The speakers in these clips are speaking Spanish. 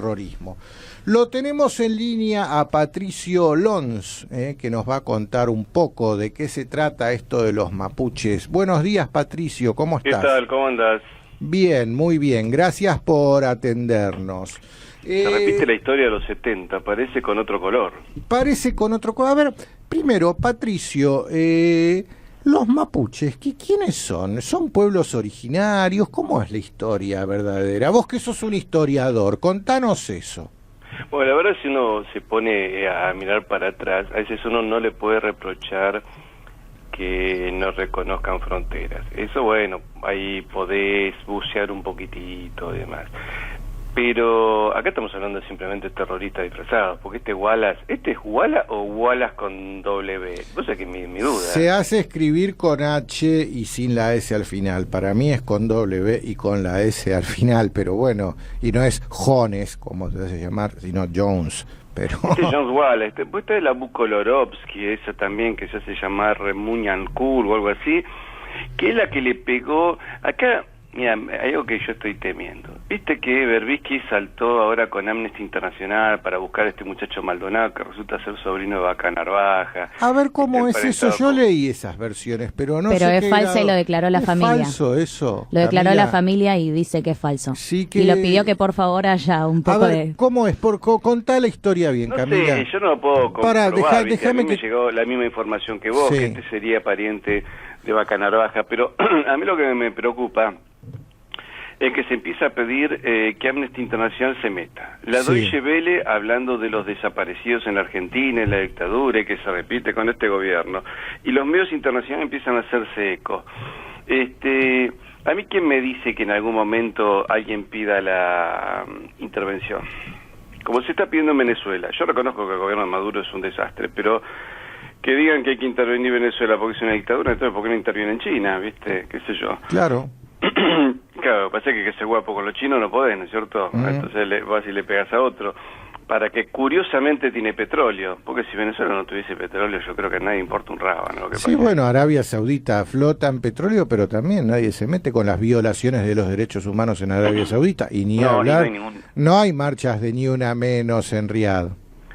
terrorismo. Lo tenemos en línea a Patricio Lons, que nos va a contar un poco de qué se trata esto de los mapuches. Buenos días, Patricio, ¿cómo estás? ¿Qué tal? ¿Cómo andás? Bien, muy bien, gracias por atendernos. Se repite la historia de los 70, parece con otro color. Parece con otro color. A ver, primero, Patricio, los mapuches, ¿quiénes son? ¿Son pueblos originarios? ¿Cómo es la historia verdadera? Vos que sos un historiador, contanos eso. Bueno, la verdad, si uno se pone a mirar para atrás, a veces uno no le puede reprochar que no reconozcan fronteras. Eso, bueno, ahí podés bucear un poquitito y demás. Pero acá estamos hablando simplemente de terroristas disfrazados, porque ¿este es Wala o Wallace con W? Vos sabés que mi duda. Se hace escribir con H y sin la S al final. Para mí es con W y con la S al final, pero bueno, y no es Jones, como se hace llamar, sino Jones. Pero... Este es Jones Wallace, después está la Bukolorovsky, esa también que se hace llamar Remunyankur o algo así, que es la que le pegó acá. Mira, hay algo que yo estoy temiendo. Viste que Berbisky saltó ahora con Amnesty Internacional para buscar a este muchacho Maldonado que resulta ser sobrino de Vaca Narvaja. A ver cómo es eso. Yo leí esas versiones, pero no sé. Pero es falso y lo declaró la familia. Es falso eso. Lo declaró la familia y dice que es falso. Sí que... Y lo pidió que por favor haya un poco de... ¿Cómo es? Contá la historia bien, no Camila. Sé, yo no lo puedo comprobar. Déjame a mí me llegó la misma información que vos, que este sería pariente de Vaca Narvaja, pero a mí lo que me preocupa es que se empieza a pedir que Amnesty Internacional se meta. La Deutsche Welle hablando de los desaparecidos en la Argentina, en la dictadura, y que se repite con este gobierno. Y los medios internacionales empiezan a hacerse eco. A mí, ¿quién me dice que en algún momento alguien pida la intervención? Como se está pidiendo en Venezuela. Yo reconozco que el gobierno de Maduro es un desastre, pero que digan que hay que intervenir en Venezuela porque es una dictadura, entonces ¿por qué no interviene en China? ¿Viste? ¿Qué sé yo? Claro. Claro, pasa que ser guapo con los chinos no podés, ¿no es cierto? Entonces vas y le pegas a otro. Para que curiosamente tiene petróleo, porque si Venezuela no tuviese petróleo, yo creo que a nadie importa un rábano. Sí, bueno, Arabia Saudita flota en petróleo, pero también nadie se mete con las violaciones de los derechos humanos en Arabia Saudita. Y ni hablar, no hay marchas de ni una menos en Riad.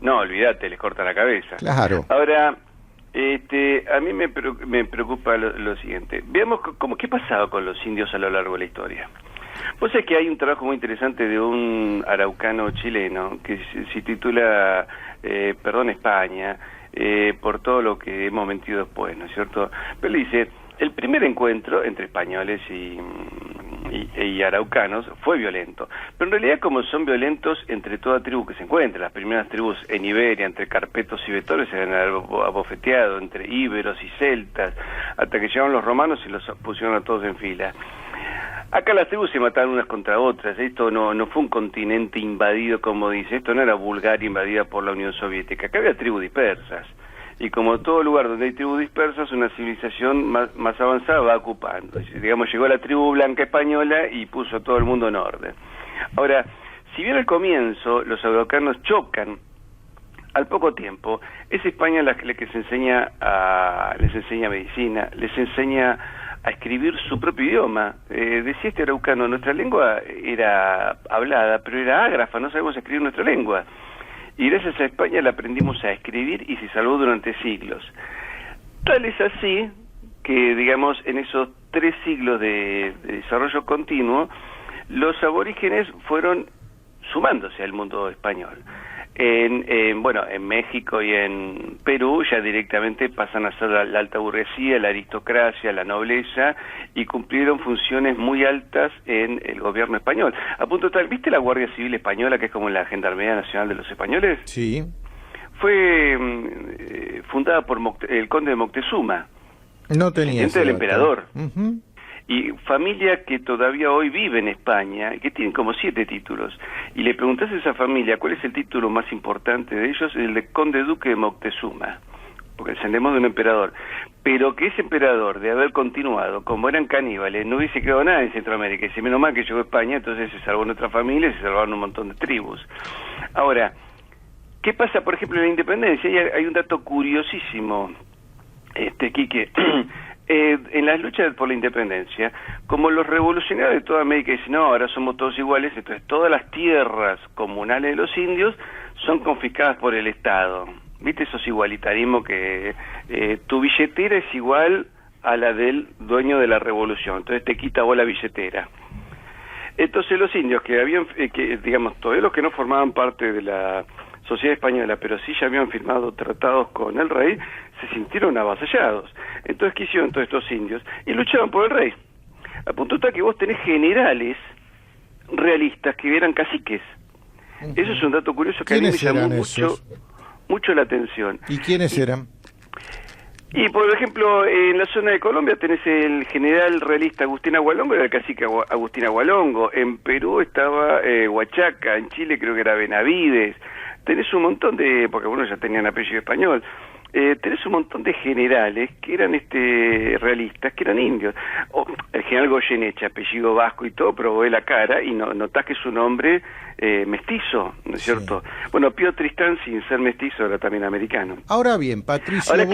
No, olvídate, les corta la cabeza. Claro. Ahora... a mí me preocupa lo siguiente. Veamos qué pasaba con los indios a lo largo de la historia. Vos sabés que hay un trabajo muy interesante de un araucano chileno que se titula Perdón España, por todo lo que hemos mentido después, ¿no es cierto? Pero él dice, el primer encuentro entre españoles y araucanos fue violento, pero en realidad como son violentos entre toda tribu que se encuentra, las primeras tribus en Iberia, entre carpetos y vetores se han abofeteado, entre íberos y celtas, hasta que llegaron los romanos y los pusieron a todos en fila. Acá las tribus se mataron unas contra otras, esto no fue un continente invadido como dice, esto no era Bulgaria invadida por la Unión Soviética, acá había tribus dispersas. Y como todo lugar donde hay tribus dispersas, una civilización más avanzada va ocupando. Digamos, llegó la tribu blanca española y puso a todo el mundo en orden. Ahora, si bien al comienzo los araucanos chocan, al poco tiempo, es España la que les enseña medicina, les enseña a escribir su propio idioma. Decía este araucano, nuestra lengua era hablada, pero era ágrafa, no sabemos escribir nuestra lengua. Y gracias a España la aprendimos a escribir y se salvó durante siglos. Tal es así que, digamos, en esos 3 siglos de desarrollo continuo, los aborígenes fueron sumándose al mundo español. En México y en Perú ya directamente pasan a ser la alta burguesía, la aristocracia, la nobleza, y cumplieron funciones muy altas en el gobierno español. A punto tal, ¿viste la Guardia Civil Española, que es como la Gendarmería Nacional de los Españoles? Sí. Fue fundada por el conde de Moctezuma, no tenía descendiente del emperador. Uh-huh. Y familia que todavía hoy vive en España, que tienen como 7 títulos, y le preguntás a esa familia cuál es el título más importante de ellos, el de conde duque de Moctezuma, porque descendemos de un emperador, pero que ese emperador, de haber continuado, como eran caníbales, no hubiese quedado nada en Centroamérica, y si menos mal que llegó a España, entonces se salvó nuestra familia y se salvaron un montón de tribus. Ahora, ¿qué pasa, por ejemplo, en la independencia? Hay un dato curiosísimo, Quique. en las luchas por la independencia, como los revolucionarios de toda América dicen, no, ahora somos todos iguales, entonces todas las tierras comunales de los indios son confiscadas por el Estado. ¿Viste esos igualitarismos que tu billetera es igual a la del dueño de la revolución, entonces te quita vos la billetera? Entonces los indios que habían, digamos, todavía los que no formaban parte de la sociedad española, pero sí ya habían firmado tratados con el rey, se sintieron avasallados. Entonces, ¿qué hicieron todos estos indios? Y luchaban por el rey. A punto tal que vos tenés generales realistas que eran caciques. Eso es un dato curioso que a mí me llamó mucho la atención. ¿Y quiénes eran? Y, por ejemplo, en la zona de Colombia tenés el general realista Agustín Agualongo, era el cacique Agustín Agualongo. En Perú estaba Huachaca, en Chile creo que era Benavides. Tenés un montón de, porque algunos ya tenían apellido español, tenés un montón de generales que eran realistas, que eran indios. El general Goyeneche, apellido vasco y todo, probó la cara y notás que es un hombre mestizo, ¿no es cierto? Bueno, Pío Tristán, sin ser mestizo, era también americano. Ahora bien, Patricio, ahora,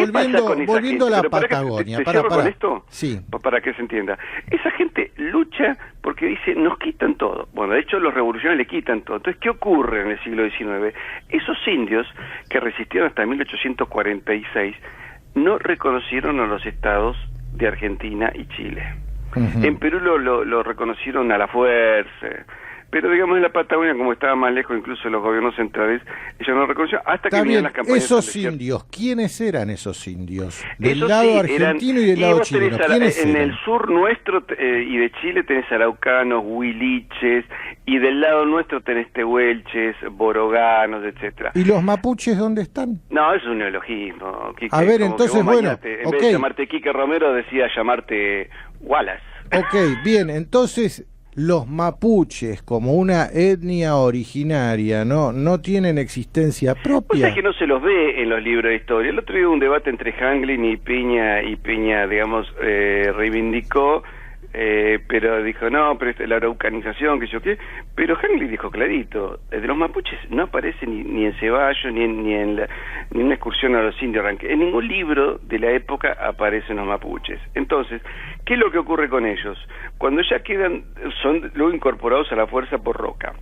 volviendo a la Patagonia, para con esto, sí, para que se entienda. Esa gente lucha porque dice, nos quitan todo. Bueno, de hecho los revolucionarios le quitan todo. Entonces, ¿qué ocurre en el siglo XIX? Esos indios que resistieron hasta 1846 no reconocieron a los estados de Argentina y Chile. En Perú lo reconocieron a la fuerza, pero digamos en la Patagonia, como estaba más lejos incluso de los gobiernos centrales, ellos no reconocieron hasta que vinieron las campañas. Esos indios, ¿quiénes eran esos indios? Del lado argentino y del lado chileno, ¿quiénes en eran? el sur nuestro y de Chile tenés araucanos, huiliches, y del lado nuestro tenés tehuelches, boroganos, etcétera. ¿Y los mapuches dónde están? No, es un neologismo. Quique, a ver, entonces, bueno, en vez de llamarte Quique Romero, decía llamarte Wallace. Ok, bien, entonces los mapuches como una etnia originaria no tienen existencia propia. Pues es que no se los ve en los libros de historia. El otro día hubo un debate entre Hanglin y Piña, digamos, reivindicó, pero dijo, no, pero la araucanización, que yo qué, pero Hanglin dijo clarito, de los mapuches no aparece ni en Ceballos, ni en una excursión a los indios, en ningún libro de la época aparecen los mapuches. Entonces, ¿qué es lo que ocurre con ellos? Cuando ya son luego incorporados a la fuerza por Roca.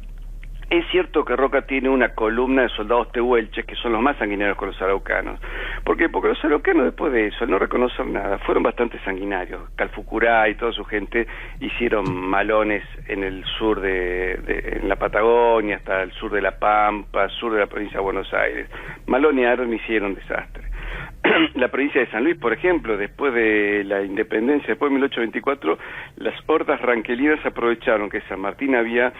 Es cierto que Roca tiene una columna de soldados tehuelches que son los más sanguinarios con los araucanos. Porque los araucanos después de eso, al no reconocer nada, fueron bastante sanguinarios. Calfucurá y toda su gente hicieron malones en el sur en la Patagonia, hasta el sur de La Pampa, sur de la provincia de Buenos Aires. Malonearon y hicieron desastre. La provincia de San Luis, por ejemplo, después de la independencia, después de 1824, las hordas ranquelinas aprovecharon que San Martín había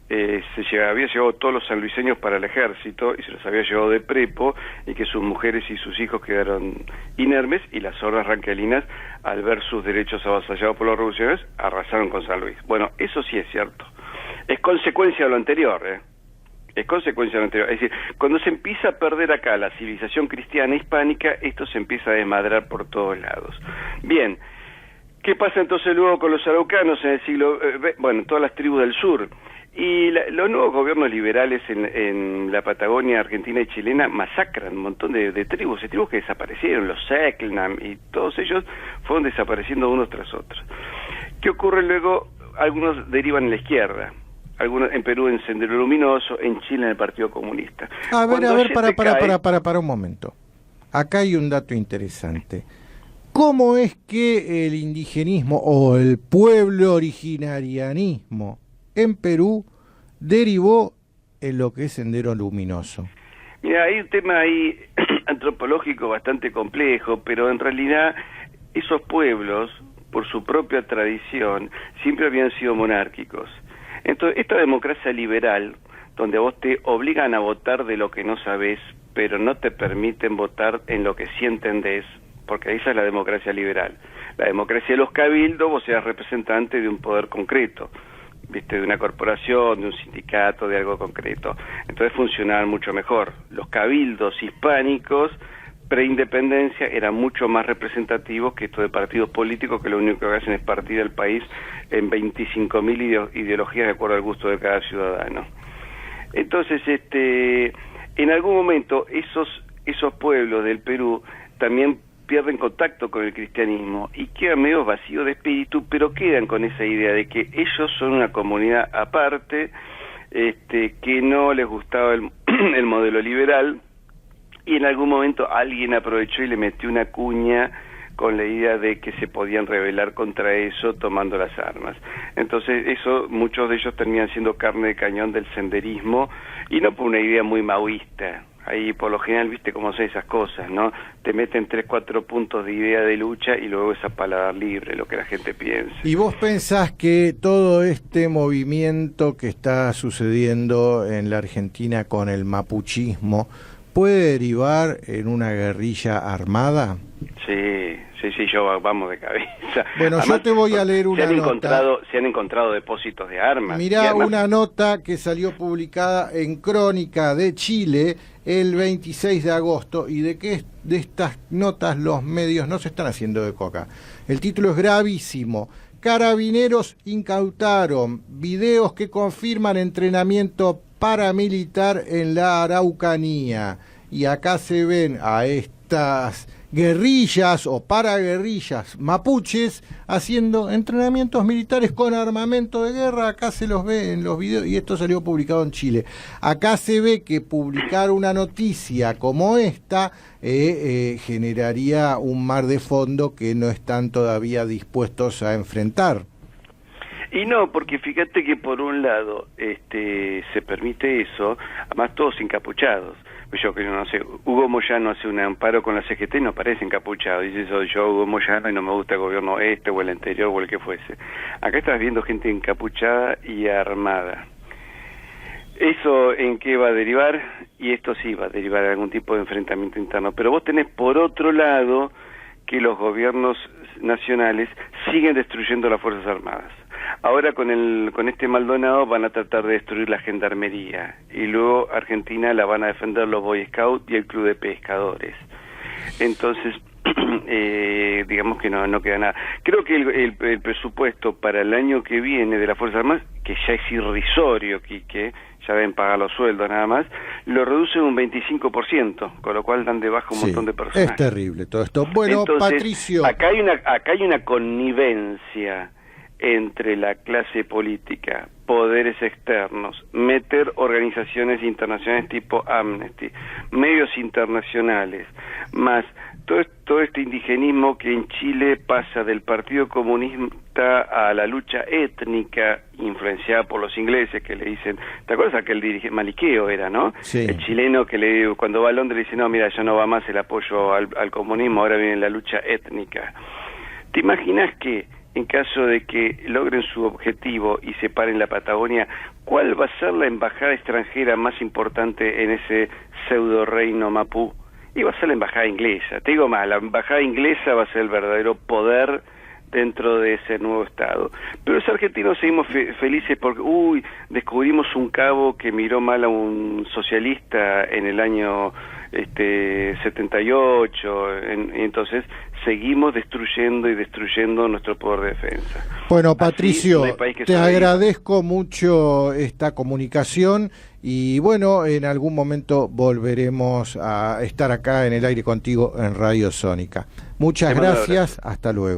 llevado todos los sanluiseños para el ejército y se los había llevado de prepo, y que sus mujeres y sus hijos quedaron inermes, y las hordas ranquelinas, al ver sus derechos avasallados por los revolucionarios, arrasaron con San Luis. Bueno, eso sí es cierto. Es consecuencia de lo anterior, Es consecuencia de lo anterior. Es decir, cuando se empieza a perder acá la civilización cristiana hispánica, esto se empieza a desmadrar por todos lados. Bien, ¿qué pasa entonces luego con los araucanos en el siglo bueno, todas las tribus del sur? Y los nuevos gobiernos liberales en la Patagonia argentina y chilena masacran un montón de tribus que desaparecieron, los Secnam, y todos ellos fueron desapareciendo unos tras otros. ¿Qué ocurre luego? Algunos derivan en la izquierda. Algunos en Perú en Sendero Luminoso, en Chile en el Partido Comunista. A ver, para un momento. Acá hay un dato interesante. ¿Cómo es que el indigenismo o el pueblo originarianismo en Perú derivó en lo que es Sendero Luminoso? Mira, hay un tema ahí antropológico bastante complejo, pero en realidad esos pueblos, por su propia tradición, siempre habían sido monárquicos. Entonces, esta democracia liberal, donde a vos te obligan a votar de lo que no sabés, pero no te permiten votar en lo que sí entendés, porque esa es la democracia liberal. La democracia de los cabildos, vos seas representante de un poder concreto, ¿viste? De una corporación, de un sindicato, de algo concreto. Entonces funcionaban mucho mejor. Los cabildos hispánicos preindependencia eran mucho más representativos que estos de partidos políticos, que lo único que hacen es partir el país en 25.000 ideologías de acuerdo al gusto de cada ciudadano. Entonces, en algún momento esos pueblos del Perú también pierden contacto con el cristianismo y quedan medio vacíos de espíritu, pero quedan con esa idea de que ellos son una comunidad aparte, que no les gustaba el modelo liberal, y en algún momento alguien aprovechó y le metió una cuña con la idea de que se podían rebelar contra eso tomando las armas. Entonces eso, muchos de ellos terminan siendo carne de cañón del senderismo, y no por una idea muy maoísta. Ahí por lo general, viste cómo son esas cosas, ¿no? Te meten 3, 4 puntos de idea de lucha y luego es a paladar libre lo que la gente piensa. ¿Y vos pensás que todo este movimiento que está sucediendo en la Argentina con el mapuchismo puede derivar en una guerrilla armada? Sí, yo vamos de cabeza. Bueno, además, yo te voy a leer una nota. Se han encontrado depósitos de armas. Mirá, una nota que salió publicada en Crónica de Chile el 26 de agosto, y de estas notas los medios no se están haciendo eco acá. El título es gravísimo. Carabineros incautaron videos que confirman entrenamiento paramilitar en la Araucanía. Y acá se ven a estas guerrillas o paraguerrillas mapuches haciendo entrenamientos militares con armamento de guerra. Acá se los ve en los videos, y esto salió publicado en Chile. Acá se ve que publicar una noticia como esta generaría un mar de fondo que no están todavía dispuestos a enfrentar. Y no, porque fíjate que por un lado se permite eso, además todos encapuchados. Yo creo, no sé, Hugo Moyano hace un amparo con la CGT y no parece encapuchado. Dice, soy yo, Hugo Moyano, y no me gusta el gobierno o el anterior o el que fuese. Acá estás viendo gente encapuchada y armada. ¿Eso en qué va a derivar? Y esto sí va a derivar en algún tipo de enfrentamiento interno. Pero vos tenés por otro lado que los gobiernos nacionales siguen destruyendo las Fuerzas Armadas. Ahora con este Maldonado van a tratar de destruir la gendarmería, y luego Argentina la van a defender los Boy Scouts y el Club de Pescadores. Entonces, digamos que no queda nada. Creo que el presupuesto para el año que viene de las Fuerzas Armadas, que ya es irrisorio, que ya deben pagar los sueldos nada más, lo reducen un 25%, con lo cual dan de baja un montón de personas. Es terrible todo esto. Bueno, entonces, Patricio, acá hay una connivencia entre la clase política, poderes externos, meter organizaciones internacionales tipo Amnesty, medios internacionales, más todo este indigenismo que en Chile pasa del Partido Comunista a la lucha étnica influenciada por los ingleses, que le dicen, ¿te acuerdas aquel dirigente Maniqueo era, no? Sí. El chileno que cuando va a Londres le dice, no, mira, ya no va más el apoyo al comunismo, ahora viene la lucha étnica. ¿Te imaginas que en caso de que logren su objetivo y separen la Patagonia, cuál va a ser la embajada extranjera más importante en ese pseudo reino mapú? Y va a ser la embajada inglesa. Te digo más, la embajada inglesa va a ser el verdadero poder dentro de ese nuevo Estado. Pero los argentinos seguimos felices porque, descubrimos un cabo que miró mal a un socialista en el año 78, entonces seguimos destruyendo nuestro poder de defensa. Bueno, Patricio, te agradezco mucho esta comunicación, y bueno, en algún momento volveremos a estar acá en el aire contigo en Radio Sónica. Muchas gracias, hasta luego.